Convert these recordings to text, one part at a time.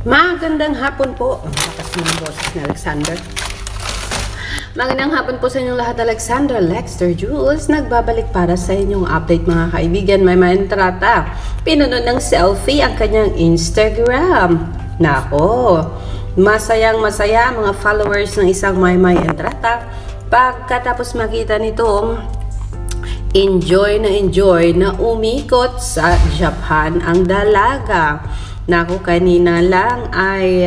Magandang hapon po. Ang lakas ng boses ni Alexander. Magandang hapon po sa inyong lahat. Alexander Lexter Jules nagbabalik para sa inyong update mga kaibigan. Maymay Entrata pinuno ng selfie ang kanyang Instagram. Nako, masayang masaya mga followers ng isang Maymay Entrata pagkatapos makita nitong enjoy na umikot sa Japan ang dalaga. Naku, kanina lang ay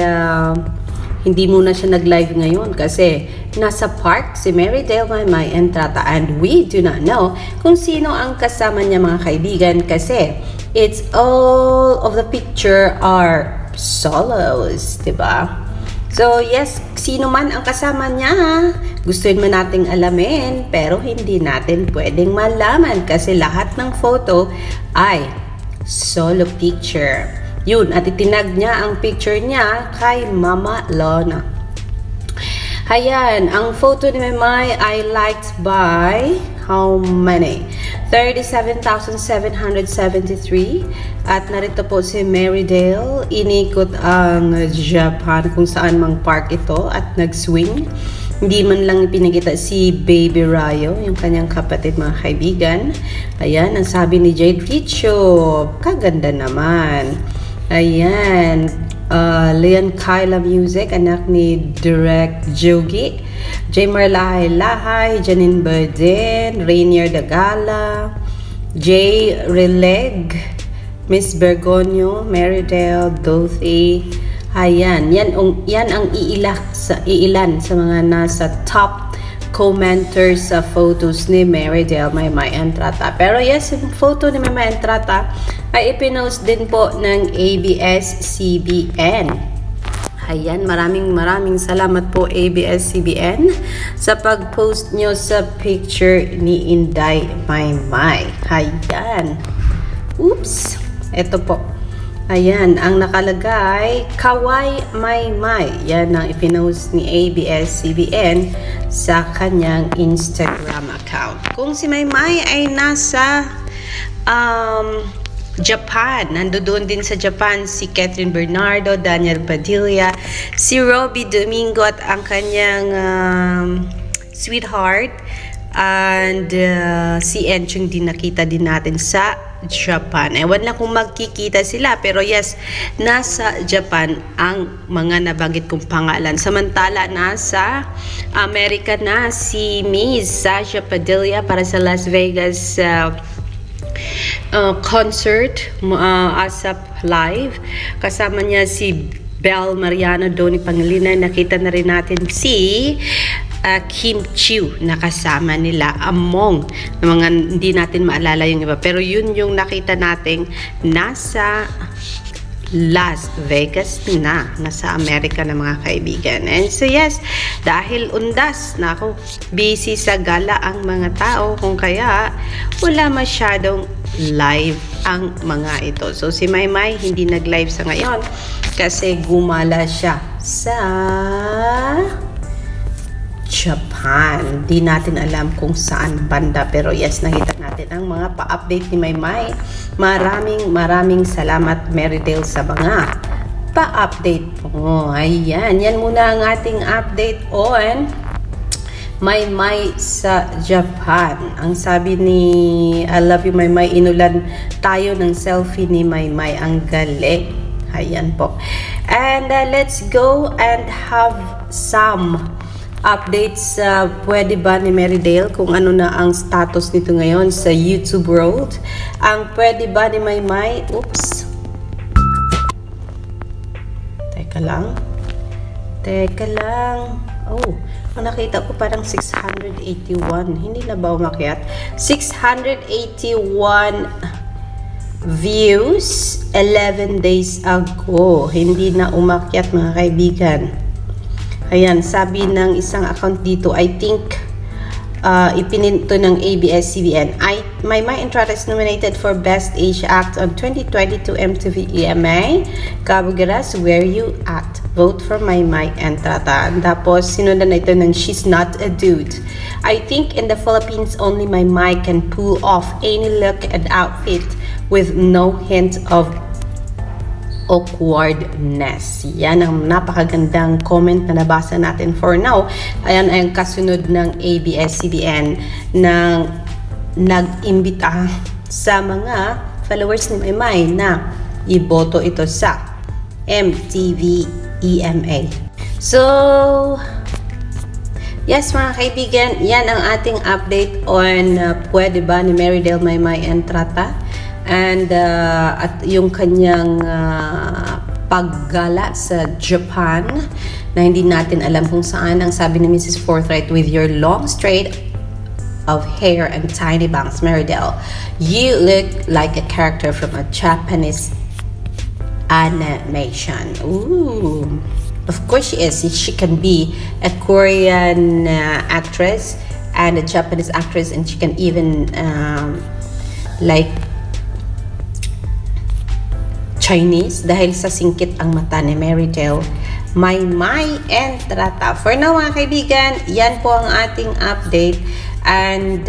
hindi muna siya nag-live ngayon kasi nasa park si Maymay Entrata and we do not know kung sino ang kasama niya mga kaibigan kasi it's all of the picture are solos, diba? So yes, sino man ang kasama niya, gustuin man nating alamin pero hindi natin pwedeng malaman kasi lahat ng photo ay solo picture. Yun, at itinag niya ang picture niya kay Mama Lona. Ayan, ang photo ni Maymay ay liked by how many? 37,773. At narito po si Marydale, inikot ang Japan kung saan mang park ito at nag-swing. Hindi man lang ipinakita si Baby Rayo, yung kanyang kapatid mga kaibigan. Ayan, ang sabi ni Jade Richo, kaganda naman. Ayan, Leon Kyla Music, anak ni Direct Jogi, J. Marlahay-Lahay, Janine Burden, Rainier Dagala, J. Releg, Miss Bergonio, Marydale, Dorothy. Ayan, yan ang iilan sa mga nasa top commenters sa photos ni Marydale Maymay Entrata. Pero yes, yung photo ni Maymay Entrata ay ipinost din po ng ABS-CBN. Ayan, maraming salamat po ABS-CBN sa pag-post nyo sa picture ni Inday Maymay. Ayan. Oops. Ito po. Ayan, ang nakalagay, Kaway Maymay. Yan ang ipinost ni ABS-CBN sa kanyang Instagram account. Kung si Maymay ay nasa Japan, nandoon din sa Japan si Catherine Bernardo, Daniel Padilla, si Robbie Domingo at ang kanyang sweetheart, and si Enchung din nakita din natin sa Japan. Ewan lang kung magkikita sila pero yes, nasa Japan ang mga nabanggit kong pangalan. Samantala nasa Amerika na si Miss Sasha Padilla para sa Las Vegas concert, ASAP Live. Kasama niya si Belle Mariano, Donnie Pangilinan. Nakita na rin natin si Kim Chiu na kasama nila among mga hindi natin maalala yung iba. Pero yun yung nakita nating nasa Las Vegas na, nasa Amerika na mga kaibigan. And so yes, dahil undas na ako, busy sa gala ang mga tao, kung kaya wala masyadong live ang mga ito. So si Maymay hindi nag-live sa ngayon kasi gumala siya sa Japan. Di natin alam kung saan banda pero yes, nakita natin ang mga pa-update ni Maymay. Maraming salamat Marydale sa mga pa-update po. Ayan, yan muna ang ating update on Maymay sa Japan. Ang sabi ni I love you Maymay, inulan tayo ng selfie ni Maymay. Ang galing. Ayan po. And let's go and have some updates. Pwede ba ni Marydale kung ano na ang status nito ngayon sa YouTube world? Ang pwede ba ni Maymay? Oops. Teka lang. Oh, nakita ko parang 681. Hindi na ba umakyat? 681 views 11 days ago. Hindi na umakyat mga kaibigan. Ayan, sabi ng isang account dito, I think ipininto ng ABS-CBN. Maymay Entrata is nominated for Best Asia Act on 2022 MTV EMA. Kabugaras, where you at? Vote for Maymay Entrata. Tapos, sinundan na ito ng She's Not a Dude. I think in the Philippines, only Maymay can pull off any look and outfit with no hint of awkwardness. Yan ang napakagandang comment na nabasa natin for now. Ayan ay ang kasunod ng ABS-CBN na nag-imbita sa mga followers ni Maymay na iboto ito sa MTV EMA. So, yes mga kaibigan, yan ang ating update on Pwede Ba ni Maymay Entrata. And at yung kanyang paggala sa Japan na hindi natin alam kung saan. Ang sabi ni Mrs. Forthright, with your long straight of hair and tiny bangs, Marydel, you look like a character from a Japanese animation. Ooh, of course she is. She can be a Korean actress and a Japanese actress, and she can even like Chinese dahil sa singkit ang mata ni Marydel Maymay Entrata. For now mga kaibigan, yan po ang ating update, and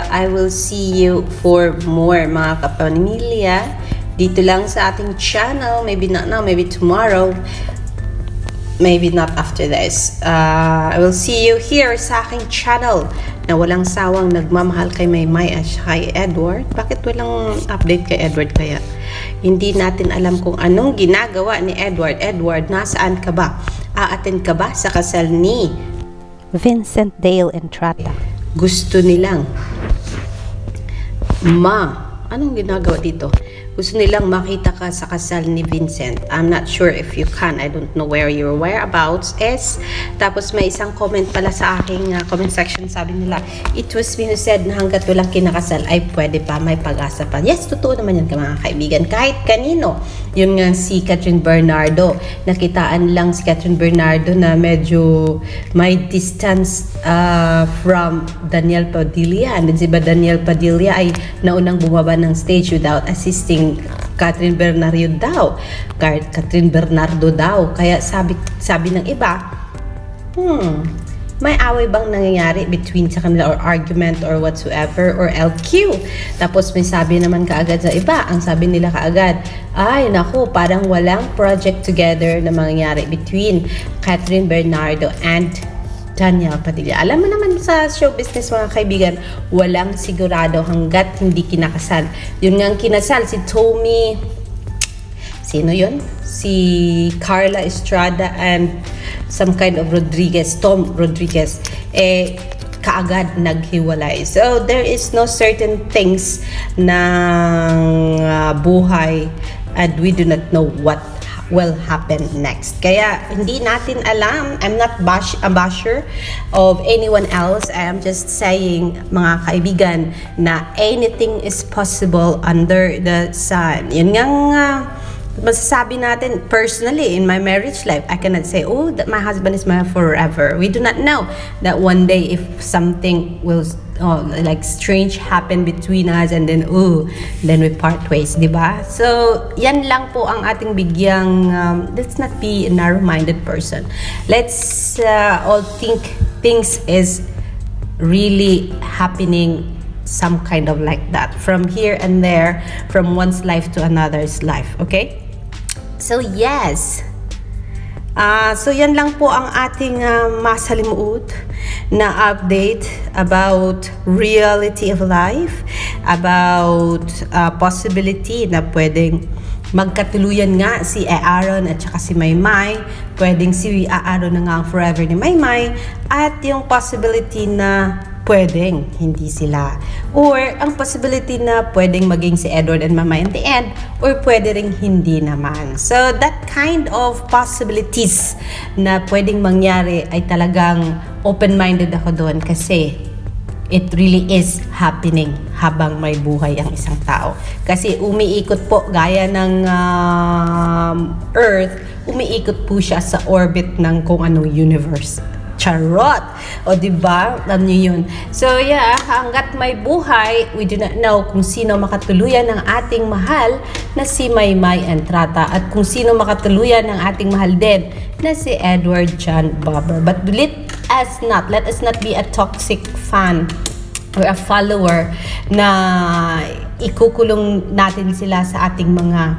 I will see you for more mga kapamilya dito lang sa ating channel. Maybe not now, maybe tomorrow, maybe not after this. I will see you here sa aking channel na walang sawang nagmamahal kay Maymay at kay Edward. Bakit walang update kay Edward kaya? Hindi natin alam kung anong ginagawa ni Edward. Edward, nasaan ka ba? Aattend ka ba sa kasal ni Vincent Dale Entrata? Gusto nilang anong ginagawa dito? Gusto nilang makita ka sa kasal ni Vincent. I'm not sure if you can. I don't know where your whereabouts is. Tapos may isang comment pala sa aking comment section. Sabi nila, it was me who said na hanggat walang kinakasal ay pwede pa, may pag-asa pa. Yes, totoo naman yan mga kaibigan. Kahit kanino. Yun nga si Catherine Bernardo. Nakitaan lang si Catherine Bernardo na medyo may distance from Daniel Padilla. And si Daniel Padilla ay naunang bumaba ng stage without assisting Catherine Bernardo daw. Kaya sabi ng iba, may away bang nangyayari between sa kanila, or argument or whatsoever, or LQ? Tapos may sabi naman kaagad sa iba, ang sabi nila kaagad, ay naku, parang walang project together na mangyayari between Catherine Bernardo and Daniel Padilla. Alam mo naman sa show business mga kaibigan, walang sigurado hanggat hindi kinakasal. Yun nga ang kinasal, si Tommy, sino yun? Si Carla Estrada and some kind of Tom Rodriguez, kaagad naghiwalay. So there is no certain things ng buhay, and we do not know what will happen next. Kaya hindi natin alam. I'm not a basher of anyone else. I am just saying mga kaibigan na anything is possible under the sun. Yun nga masasabi natin. Personally, in my marriage life, I cannot say, oh, that my husband is my forever. We do not know that one day if something will like strange happen between us, and then we part ways, diba? So yan lang po ang ating bigyang let's not be a narrow-minded person. Let's all think things is really happening some kind of like that from here and there, from one's life to another's life. Okay, so yes, so yan lang po ang ating masalimuot na update about reality of life, about possibility na pwedeng magkatuluyan nga si Aaron at saka si Maymay, pwedeng si Aaron na nga ang forever ni Maymay, at yung possibility na pwedeng hindi sila, or ang possibility na pwedeng maging si Edward and Maymay in the end, or pwede ring hindi naman. So that kind of possibilities na pwedeng mangyari ay talagang open-minded ako doon, kasi it really is happening habang may buhay ang isang tao. Kasi umiikot po gaya ng Earth, umiikot po siya sa orbit ng kung anong universe. Charot! O diba? Alam niyo yun. So yeah, hanggat may buhay, we do not know kung sino makatuluyan ng ating mahal na si Maymay Entrata, at kung sino makatuluyan ng ating mahal din na si Edward John Bobber. But let us not be a toxic fan or a follower na ikukulong natin sila sa ating mga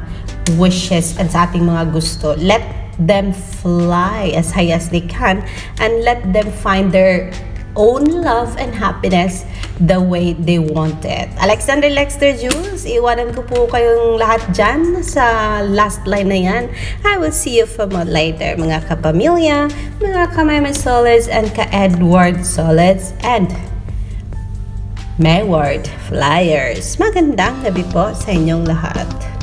wishes and sa ating mga gusto. Let them fly as high as they can and let them find their own love and happiness the way they want it. Alexander Lexter Jules, iwanan ko po kayong lahat dyan sa last line na yan. I will see you for more later, mga kapamilya, mga ka-Maymay Solids and ka-Edward Solids and Mayward Flyers. Magandang gabi po sa inyong lahat.